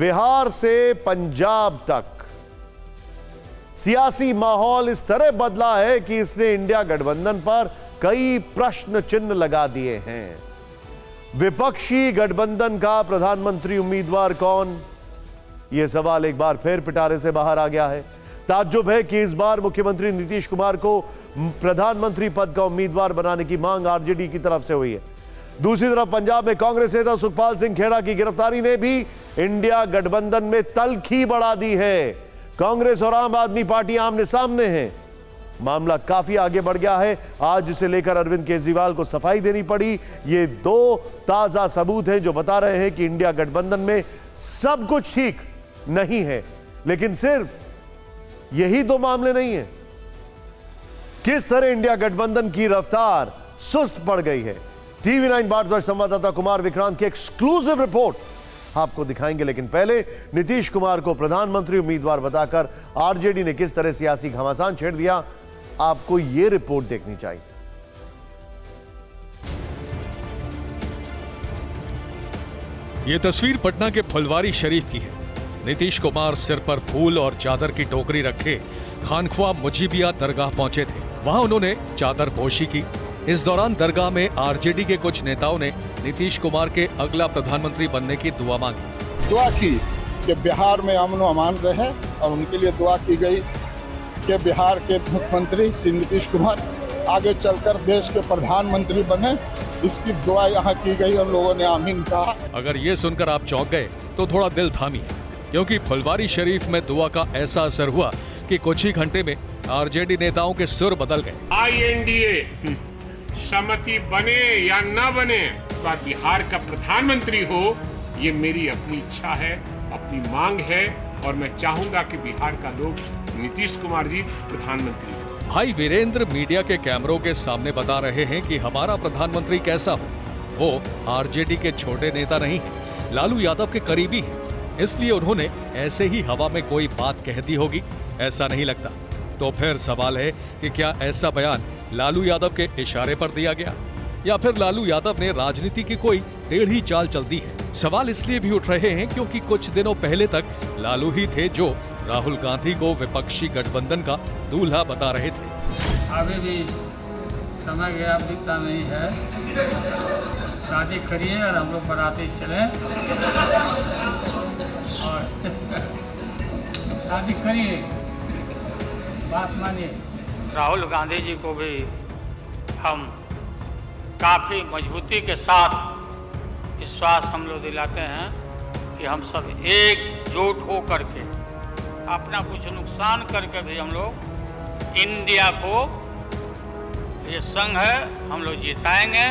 बिहार से पंजाब तक सियासी माहौल इस तरह बदला है कि इसने इंडिया गठबंधन पर कई प्रश्न चिन्ह लगा दिए हैं। विपक्षी गठबंधन का प्रधानमंत्री उम्मीदवार कौन, यह सवाल एक बार फिर पिटारे से बाहर आ गया है। ताज्जुब है कि इस बार मुख्यमंत्री नीतीश कुमार को प्रधानमंत्री पद का उम्मीदवार बनाने की मांग आरजेडी की तरफ से हुई है। दूसरी तरफ पंजाब में कांग्रेस नेता सुखपाल सिंह खेड़ा की गिरफ्तारी ने भी इंडिया गठबंधन में तल्खी बढ़ा दी है। कांग्रेस और आम आदमी पार्टी आमने सामने हैं। मामला काफी आगे बढ़ गया है। आज इसे लेकर अरविंद केजरीवाल को सफाई देनी पड़ी। ये दो ताजा सबूत हैं जो बता रहे हैं कि इंडिया गठबंधन में सब कुछ ठीक नहीं है। लेकिन सिर्फ यही दो मामले नहीं है। किस तरह इंडिया गठबंधन की रफ्तार सुस्त पड़ गई है, टीवी 9 भारतवर्ष संवाददाता कुमार विक्रांत की एक्सक्लूसिव रिपोर्ट आपको दिखाएंगे। लेकिन पहले नीतीश कुमार को प्रधानमंत्री उम्मीदवार बताकर आरजेडी ने किस तरह सियासी घमासान छेड़ दिया, आपको यह रिपोर्ट देखनी चाहिए। यह तस्वीर पटना के फुलवारी शरीफ की है। नीतीश कुमार सिर पर फूल और चादर की टोकरी रखे खानख्वा मुजीबिया दरगाह पहुंचे थे। वहां उन्होंने चादर पोशी की। इस दौरान दरगाह में आरजेडी के कुछ नेताओं ने नीतीश कुमार के अगला प्रधानमंत्री बनने की दुआ मांगी। दुआ की कि बिहार में अमन अमान रहे और उनके लिए दुआ की गई कि बिहार के मुख्यमंत्री श्री नीतीश कुमार आगे चलकर देश के प्रधानमंत्री बने। इसकी दुआ यहाँ की गई और लोगों ने आमीन कहा। अगर ये सुनकर आप चौंक गए तो थोड़ा दिल थामिए, क्योंकि फुलवारी शरीफ में दुआ का ऐसा असर हुआ कि कुछ ही घंटे में आरजेडी नेताओं के सुर बदल गए। INDA सहमति बने या न बने, इस बार बिहार का प्रधानमंत्री हो, ये मेरी अपनी इच्छा है, अपनी मांग है और मैं चाहूंगा कि बिहार का लोग नीतीश कुमार जी प्रधानमंत्री हो। भाई वीरेंद्र मीडिया के कैमरों के सामने बता रहे हैं कि हमारा प्रधानमंत्री कैसा हो। वो आरजेडी के छोटे नेता नहीं है, लालू यादव के करीबी है, इसलिए उन्होंने ऐसे ही हवा में कोई बात कह दी होगी, ऐसा नहीं लगता। तो फिर सवाल है कि क्या ऐसा बयान लालू यादव के इशारे पर दिया गया या फिर लालू यादव ने राजनीति की कोई टेढ़ी चाल चल दी है। सवाल इसलिए भी उठ रहे हैं क्योंकि कुछ दिनों पहले तक लालू ही थे जो राहुल गांधी को विपक्षी गठबंधन का दूल्हा बता रहे थे। अभी भी समय गया बीतता नहीं है, शादी करिए और हम लोग बराती चले और शादी करिए, बात मानिए। राहुल गांधी जी को भी हम काफ़ी मजबूती के साथ विश्वास हम लोग दिलाते हैं कि हम सब एकजुट हो करके अपना कुछ नुकसान करके भी हम लोग इंडिया को, ये संघ है, हम लोग जिताएंगे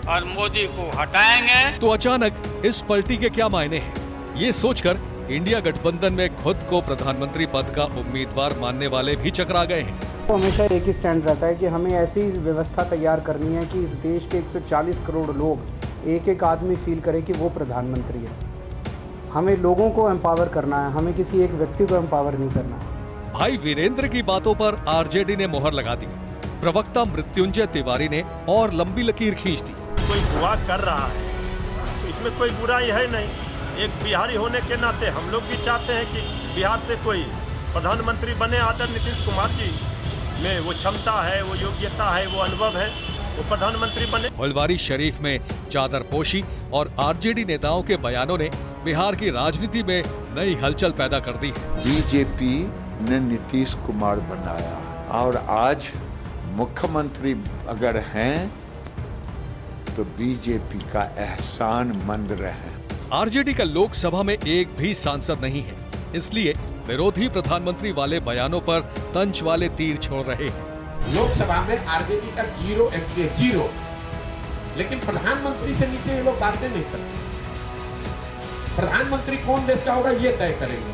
और मोदी को हटाएंगे। तो अचानक इस पलटी के क्या मायने हैं, ये सोचकर इंडिया गठबंधन में खुद को प्रधानमंत्री पद का उम्मीदवार मानने वाले भी चकरा गए हैं। तो हमेशा एक ही स्टैंड रहता है कि हमें ऐसी व्यवस्था तैयार करनी है कि इस देश के 140 करोड़ लोग एक एक आदमी फील करे कि वो प्रधानमंत्री है। हमें लोगों को एम्पावर करना है, हमें किसी एक व्यक्ति को एम्पावर नहीं करना है। भाई वीरेंद्र की बातों पर आरजेडी ने मोहर लगा दी। प्रवक्ता मृत्युंजय तिवारी ने और लंबी लकीर खींच दी। कोई दुआ कर रहा है तो इसमें कोई बुराई है नहीं। एक बिहारी होने के नाते हम लोग भी चाहते हैं कि बिहार से कोई प्रधानमंत्री बने। आदरणीय नीतीश कुमार जी में वो क्षमता है, वो योग्यता है, वो अनुभव है, वो प्रधानमंत्री बने। फुलवारी शरीफ में चादर पोशी और आरजेडी नेताओं के बयानों ने बिहार की राजनीति में नई हलचल पैदा कर दी। बीजेपी ने नीतीश कुमार बनाया और आज मुख्यमंत्री अगर हैं तो बीजेपी का एहसान मंद रहे। आरजेडी का लोकसभा में एक भी सांसद नहीं है, इसलिए विरोधी प्रधानमंत्री वाले बयानों पर तंज वाले तीर छोड़ रहे हैं। लोकसभा में आरजेडी का 0 लेकिन प्रधानमंत्री से नीचे ये लोग बातें नहीं करते। प्रधानमंत्री कौन देश का होगा ये तय करेंगे।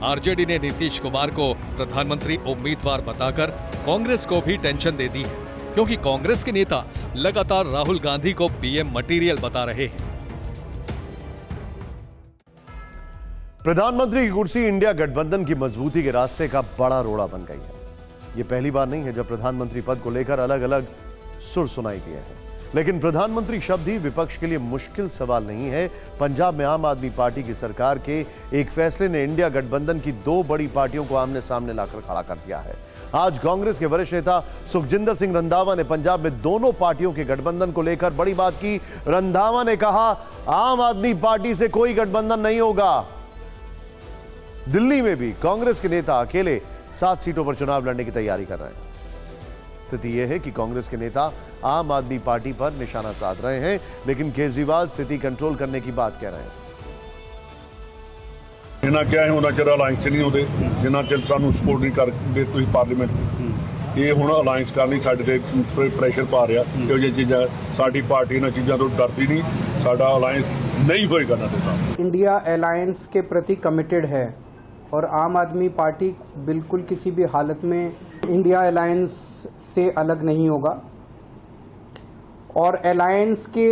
आरजेडी ने नीतीश कुमार को प्रधानमंत्री उम्मीदवार बताकर कांग्रेस को भी टेंशन दे दी है, क्योंकि कांग्रेस के नेता लगातार राहुल गांधी को पीएम मटेरियल बता रहे हैं। प्रधानमंत्री की कुर्सी इंडिया गठबंधन की मजबूती के रास्ते का बड़ा रोड़ा बन गई है। यह पहली बार नहीं है जब प्रधानमंत्री पद को लेकर अलग अलग सुर सुनाई दिए हैं। लेकिन प्रधानमंत्री शब्द ही विपक्ष के लिए मुश्किल सवाल नहीं है। पंजाब में आम आदमी पार्टी की सरकार के एक फैसले ने इंडिया गठबंधन की दो बड़ी पार्टियों को आमने सामने लाकर खड़ा कर दिया है। आज कांग्रेस के वरिष्ठ नेता सुखजिंदर सिंह रंधावा ने पंजाब में दोनों पार्टियों के गठबंधन को लेकर बड़ी बात की। रंधावा ने कहा, आम आदमी पार्टी से कोई गठबंधन नहीं होगा। दिल्ली में भी कांग्रेस के नेता अकेले 7 सीटों पर चुनाव लड़ने की तैयारी कर रहे हैं। स्थिति यह है कि कांग्रेस के नेता आम आदमी पार्टी पर निशाना साध रहे हैं, लेकिन केजरीवाल स्थिति कंट्रोल करने की बात कह रहे हैं। जिन्ना क्या है उन्ना चिर अलायंस नहीं होते, जिन्ना चिर सानू सपोर्ट नहीं करते तुसीं पार्लीमेंट। ये हुण अलायंस करनी साडे ते प्रेशर पा रहा, इहो जिही चीज़ां साडी पार्टी इन्हां चीज़ां तो डरदी नहीं, साडा अलायंस नहीं होएगा ना देता। इंडिया अलायंस के प्रति कमिटेड है और आम आदमी पार्टी बिल्कुल किसी भी हालत में इंडिया अलायंस से अलग नहीं होगा और अलायंस के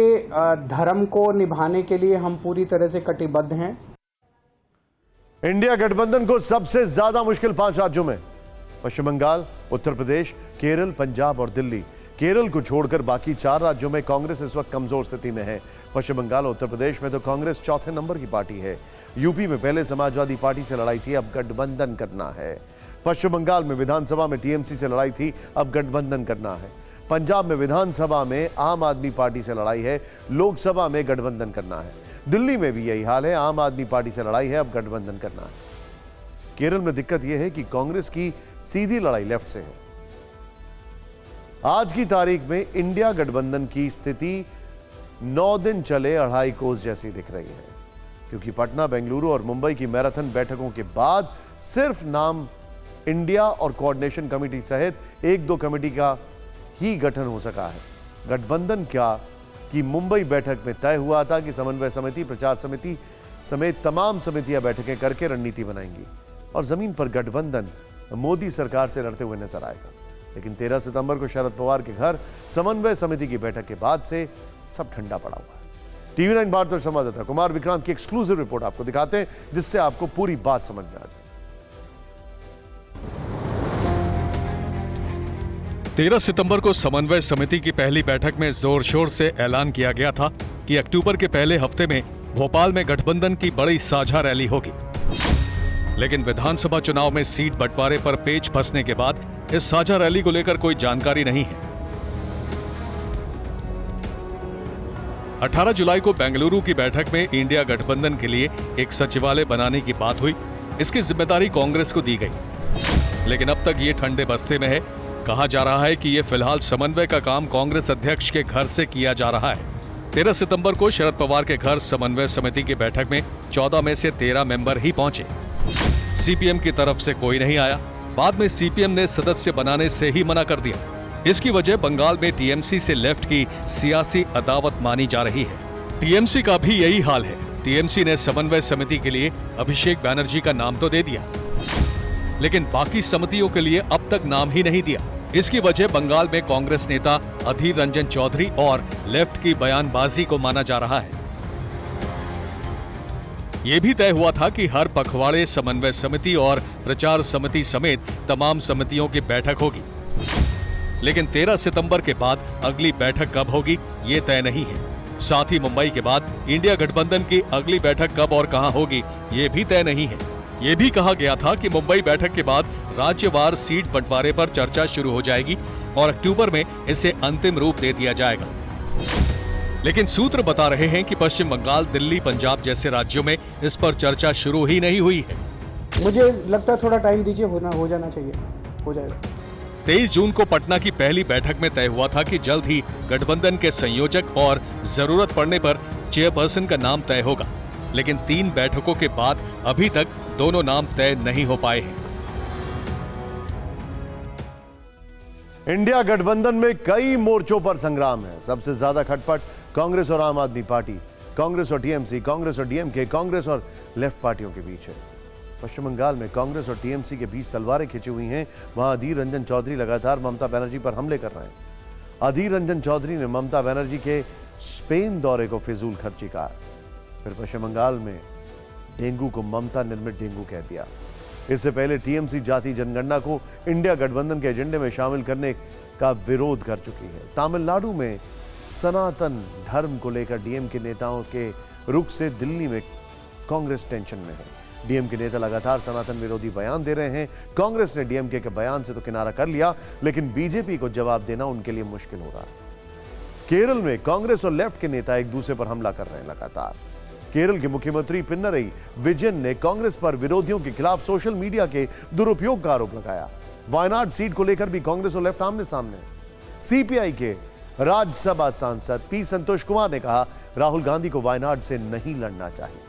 धर्म को निभाने के लिए हम पूरी तरह से कटिबद्ध हैं। इंडिया गठबंधन को सबसे ज्यादा मुश्किल 5 राज्यों में पश्चिम बंगाल, उत्तर प्रदेश, केरल, पंजाब और दिल्ली। केरल को छोड़कर बाकी 4 राज्यों में कांग्रेस इस वक्त कमजोर स्थिति में है। पश्चिम बंगाल और उत्तर प्रदेश में तो कांग्रेस चौथे नंबर की पार्टी है। यूपी में पहले समाजवादी पार्टी से लड़ाई थी, अब गठबंधन करना है। पश्चिम बंगाल में विधानसभा में टीएमसी से लड़ाई थी, अब गठबंधन करना है। पंजाब में विधानसभा में आम आदमी पार्टी से लड़ाई है, लोकसभा में गठबंधन करना है। दिल्ली में भी यही हाल है, आम आदमी पार्टी से लड़ाई है, अब गठबंधन करना है। केरल में दिक्कत यह है कि कांग्रेस की सीधी लड़ाई लेफ्ट से है। आज की तारीख में इंडिया गठबंधन की स्थिति 9 दिन चले 2.5 कोस जैसी दिख रही है, क्योंकि पटना, बेंगलुरु और मुंबई की मैराथन बैठकों के बाद सिर्फ नाम इंडिया और कोऑर्डिनेशन कमेटी सहित 1-2 कमेटी का ही गठन हो सका है। गठबंधन क्या कि मुंबई बैठक में तय हुआ था कि समन्वय समिति, प्रचार समिति समेत तमाम समितियां बैठकें करके रणनीति बनाएंगी और जमीन पर गठबंधन मोदी सरकार से लड़ते हुए नजर आएगा। लेकिन 13 सितंबर को शरद पवार के घर समन्वय समिति की बैठक के बाद से सब ठंडा पड़ा हुआ है। टीवी 9 भारत संवाददाता कुमार विक्रांत की एक्सक्लूसिव रिपोर्ट आपको दिखाते हैं, जिससे आपको पूरी बात समझ में आ जाए। 13 सितंबर को समन्वय समिति की पहली बैठक में जोर शोर से ऐलान किया गया था कि अक्टूबर के पहले हफ्ते में भोपाल में गठबंधन की बड़ी साझा रैली होगी। लेकिन विधानसभा चुनाव में सीट बंटवारे पर पेच फंसने के बाद इस साझा रैली को लेकर कोई जानकारी नहीं है। 18 जुलाई को बेंगलुरु की बैठक में इंडिया गठबंधन के लिए एक सचिवालय बनाने की बात हुई। इसकी जिम्मेदारी कांग्रेस को दी गई, लेकिन अब तक ये ठंडे बस्ते में है। कहा जा रहा है कि ये फिलहाल समन्वय का काम कांग्रेस अध्यक्ष के घर से किया जा रहा है। 13 सितंबर को शरद पवार के घर समन्वय समिति की बैठक में 14 में से 13 मेंबर ही पहुंचे। सीपीएम की तरफ से कोई नहीं आया। बाद में सीपीएम ने सदस्य बनाने से ही मना कर दिया। इसकी वजह बंगाल में टीएमसी से लेफ्ट की सियासी अदावत मानी जा रही है। टीएमसी का भी यही हाल है। टीएमसी ने समन्वय समिति के लिए अभिषेक बैनर्जी का नाम तो दे दिया, लेकिन बाकी समितियों के लिए अब तक नाम ही नहीं दिया। इसकी वजह बंगाल में कांग्रेस नेता अधीर रंजन चौधरी और लेफ्ट की बयानबाजी को माना जा रहा है। यह भी तय हुआ था कि हर पखवाड़े समन्वय समिति और प्रचार समिति समेत तमाम समितियों की बैठक होगी, लेकिन 13 सितंबर के बाद अगली बैठक कब होगी ये तय नहीं है। साथ ही मुंबई के बाद इंडिया गठबंधन की अगली बैठक कब और कहां होगी ये भी तय नहीं है। ये भी कहा गया था कि मुंबई बैठक के बाद राज्यवार सीट बंटवारे पर चर्चा शुरू हो जाएगी और अक्टूबर में इसे अंतिम रूप दे दिया जाएगा। लेकिन सूत्र बता रहे हैं कि पश्चिम बंगाल, दिल्ली, पंजाब जैसे राज्यों में इस पर चर्चा शुरू ही नहीं हुई है। मुझे लगता है थोड़ा टाइम दीजिए, हो जाना चाहिए, हो जाएगा। 23 जून को पटना की पहली बैठक में तय हुआ था कि जल्द ही गठबंधन के संयोजक और जरूरत पड़ने पर चेयरपर्सन का नाम तय होगा, लेकिन 3 बैठकों के बाद अभी तक दोनों नाम तय नहीं हो पाए हैं। इंडिया गठबंधन में कई मोर्चों पर संग्राम है। सबसे ज्यादा खटपट कांग्रेस और आम आदमी पार्टी, कांग्रेस और टीएमसी, कांग्रेस और डीएमके, कांग्रेस और लेफ्ट पार्टियों के बीच है। पश्चिम बंगाल में कांग्रेस और टीएमसी के बीच तलवारें खिंची हुई हैं। वहां अधीर रंजन चौधरी लगातार ममता बनर्जी पर हमले कर रहे हैं। अधीर रंजन चौधरी ने ममता बनर्जी के स्पेन दौरे को फिजूल खर्ची कहा। फिर पश्चिम बंगाल में डेंगू को ममता निर्मित डेंगू कह दिया। इससे पहले टीएमसी जाति जनगणना को इंडिया गठबंधन के एजेंडे में शामिल करने का विरोध कर चुकी है। तमिलनाडु में सनातन धर्म को लेकर डीएम के नेताओं के रुख से दिल्ली में कांग्रेस टेंशन में है। डीएम के नेता लगातार सनातन विरोधी बयान दे रहे हैं। कांग्रेस ने डीएमके के बयान से तो किनारा कर लिया, लेकिन बीजेपी को जवाब देना उनके लिए मुश्किल होगा। केरल में कांग्रेस और लेफ्ट के नेता एक दूसरे पर हमला कर रहे हैं लगातार। केरल के मुख्यमंत्री पिनरई विजयन ने कांग्रेस पर विरोधियों के खिलाफ सोशल मीडिया के दुरुपयोग का आरोप लगाया। वायनाड सीट को लेकर भी कांग्रेस और लेफ्ट आमने सामने। सीपीआई के राज्यसभा सांसद पी संतोष कुमार ने कहा, राहुल गांधी को वायनाड से नहीं लड़ना चाहिए।